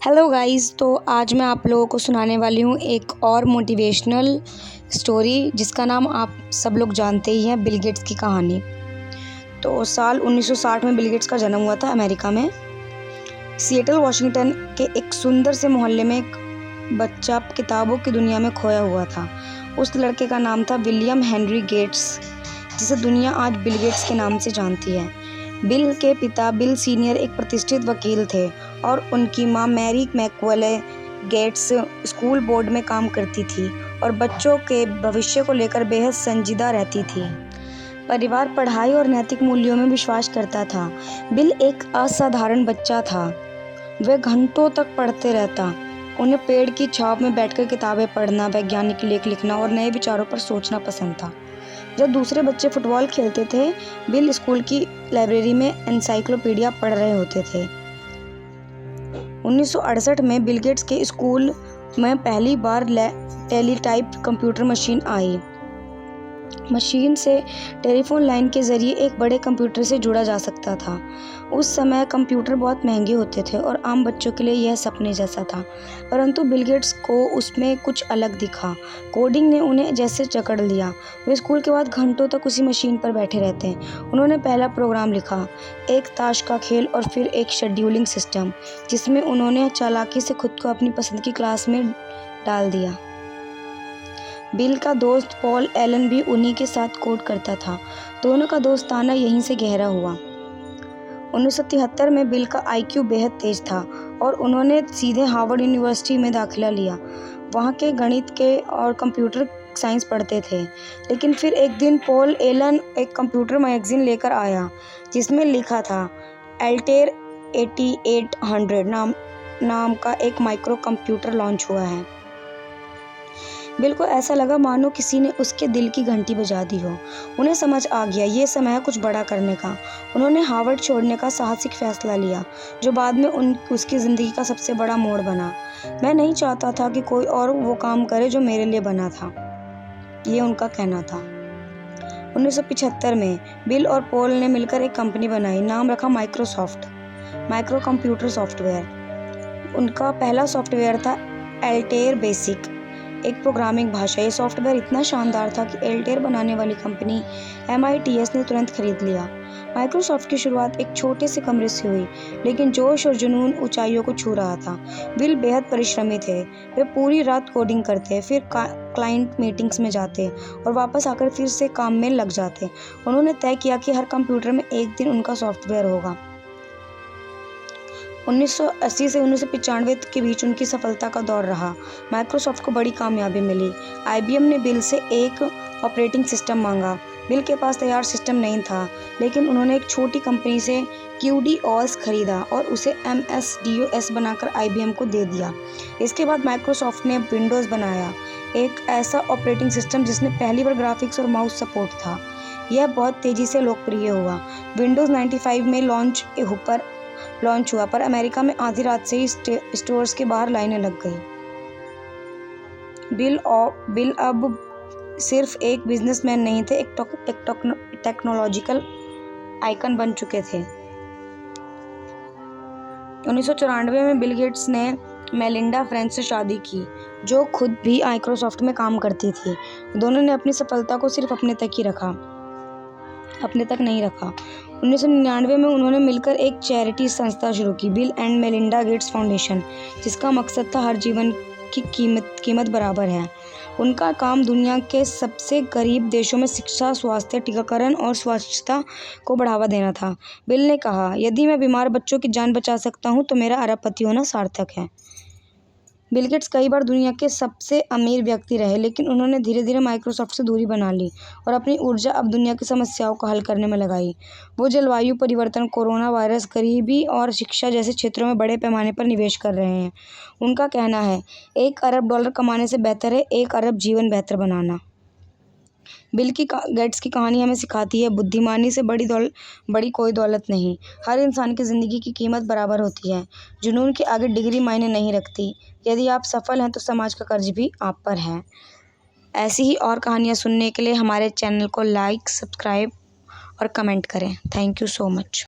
Hello guys, तो आज मैं आप लोगों को सुनाने वाली हूँ एक और मोटिवेशनल स्टोरी जिसका नाम आप सब लोग जानते ही हैं, बिल गेट्स की कहानी। तो साल 1960 में बिल गेट्स का जन्म हुआ था अमेरिका में। सिएटल वाशिंगटन के एक सुंदर से मोहल्ले में एक बच्चा किताबों की दुनिया में खोया हुआ था। उस लड़के का नाम था विलियम हेनरी गेट्स, जिसे दुनिया आज बिल गेट्स के नाम से जानती है। बिल के पिता बिल सीनियर एक प्रतिष्ठित वकील थे और उनकी मां मैरी मैकवले गेट्स स्कूल बोर्ड में काम करती थी और बच्चों के भविष्य को लेकर बेहद संजीदा रहती थी। परिवार पढ़ाई और नैतिक मूल्यों में विश्वास करता था। बिल एक असाधारण बच्चा था। वह घंटों तक पढ़ते रहता। उन्हें पेड़ की छांव में बैठकर किताबें पढ़ना, वैज्ञानिक लेख लिखना और नए विचारों पर सोचना पसंद था। जब दूसरे बच्चे फुटबॉल खेलते थे, बिल स्कूल की लाइब्रेरी में एनसाइक्लोपीडिया पढ़ रहे होते थे। 1968 में बिल गेट्स के स्कूल में पहली बार टेलीटाइप कंप्यूटर मशीन आई। मशीन से टेलीफोन लाइन के जरिए एक बड़े कंप्यूटर से जुड़ा जा सकता था। उस समय कंप्यूटर बहुत महंगे होते थे और आम बच्चों के लिए यह सपने जैसा था, परंतु बिल गेट्स को उसमें कुछ अलग दिखा। कोडिंग ने उन्हें जैसे जकड़ लिया। वे स्कूल के बाद घंटों तक उसी मशीन पर बैठे रहते। उन्होंने पहला प्रोग्राम लिखा, एक ताश का खेल और फिर एक शेड्यूलिंग सिस्टम, जिसमें उन्होंने चालाकी से खुद को अपनी पसंद की क्लास में डाल दिया। बिल का दोस्त पॉल एलन भी उन्हीं के साथ कोड करता था। दोनों का दोस्ताना यहीं से गहरा हुआ। 1973 में बिल का IQ बेहद तेज था और उन्होंने सीधे हार्वर्ड यूनिवर्सिटी में दाखिला लिया। वहाँ के गणित के और कंप्यूटर साइंस पढ़ते थे। लेकिन फिर एक दिन पॉल एलन एक कंप्यूटर मैगजीन लेकर आया जिसमें लिखा था एल्टेर 8800 नाम का एक माइक्रो कंप्यूटर लॉन्च हुआ है। बिल को ऐसा लगा मानो किसी ने उसके दिल की घंटी बजा दी हो। उन्हें समझ आ गया ये समय है कुछ बड़ा करने का। उन्होंने हार्वर्ड छोड़ने का साहसिक फैसला लिया, जो बाद में उसकी ज़िंदगी का सबसे बड़ा मोड़ बना। मैं नहीं चाहता था कि कोई और वो काम करे जो मेरे लिए बना था, ये उनका कहना था। 1975 में बिल और पॉल ने मिलकर एक कंपनी बनाई, नाम रखा माइक्रोसॉफ्ट, माइक्रो कंप्यूटर सॉफ्टवेयर। उनका पहला सॉफ्टवेयर था एल्टेर बेसिक, एक प्रोग्रामिंग भाषा। ये सॉफ्टवेयर इतना शानदार था कि एल्टेर बनाने वाली कंपनी MITS ने तुरंत खरीद लिया। माइक्रोसॉफ्ट की शुरुआत एक छोटे से कमरे से हुई, लेकिन जोश और जुनून ऊंचाइयों को छू रहा था। बिल बेहद परिश्रमी थे। वे पूरी रात कोडिंग करते, फिर क्लाइंट मीटिंग्स में जाते और वापस आकर फिर से काम में लग जाते। उन्होंने तय किया कि हर कंप्यूटर में एक दिन उनका सॉफ्टवेयर होगा। 1980 से 1995 के बीच उनकी सफलता का दौर रहा। माइक्रोसॉफ्ट को बड़ी कामयाबी मिली। IBM ने बिल से एक ऑपरेटिंग सिस्टम मांगा। बिल के पास तैयार सिस्टम नहीं था, लेकिन उन्होंने एक छोटी कंपनी से QDOS खरीदा और उसे MS-DOS बनाकर IBM को दे दिया। इसके बाद माइक्रोसॉफ्ट ने विंडोज़ बनाया, एक ऐसा ऑपरेटिंग सिस्टम जिसमें पहली बार ग्राफिक्स और माउस सपोर्ट था। यह बहुत तेज़ी से लोकप्रिय हुआ। विंडोज़ 95 में लॉन्च हुआ, पर अमेरिका में आधी रात से ही स्टोर्स के बाहर लाइनें लग गई। बिल अब सिर्फ एक बिजनेसमैन नहीं थे, एक टेक्नोलॉजिकल आइकन बन चुके थे। 1994 में बिल गेट्स ने मेलिंडा फ्रेंच से शादी की, जो खुद भी माइक्रोसॉफ्ट में काम करती थी। दोनों ने अपनी सफलता को सिर्फ अपने तक नहीं रखा। 1999 में उन्होंने मिलकर एक चैरिटी संस्था शुरू की, bill and Melinda Gates foundation, जिसका मकसद था हर जीवन की कीमत बराबर है। उनका काम दुनिया के सबसे गरीब देशों में शिक्षा, स्वास्थ्य, टीकाकरण और स्वच्छता को बढ़ावा देना था। बिल ने कहा, यदि मैं बीमार बच्चों की जान बचा सकता हूँ तो मेरा अरबपति होना सार्थक है। बिल गेट्स कई बार दुनिया के सबसे अमीर व्यक्ति रहे, लेकिन उन्होंने धीरे धीरे माइक्रोसॉफ्ट से दूरी बना ली और अपनी ऊर्जा अब दुनिया की समस्याओं को हल करने में लगाई। वो जलवायु परिवर्तन, कोरोना वायरस, गरीबी और शिक्षा जैसे क्षेत्रों में बड़े पैमाने पर निवेश कर रहे हैं। उनका कहना है, $1 अरब कमाने से बेहतर है 1 अरब जीवन बेहतर बनाना। बिल गेट्स की कहानी हमें सिखाती है, बुद्धिमानी से बड़ी कोई दौलत नहीं। हर इंसान की ज़िंदगी की कीमत बराबर होती है। जुनून के आगे डिग्री मायने नहीं रखती। यदि आप सफल हैं तो समाज का कर्ज भी आप पर है। ऐसी ही और कहानियाँ सुनने के लिए हमारे चैनल को लाइक, सब्सक्राइब और कमेंट करें। Thank you so much.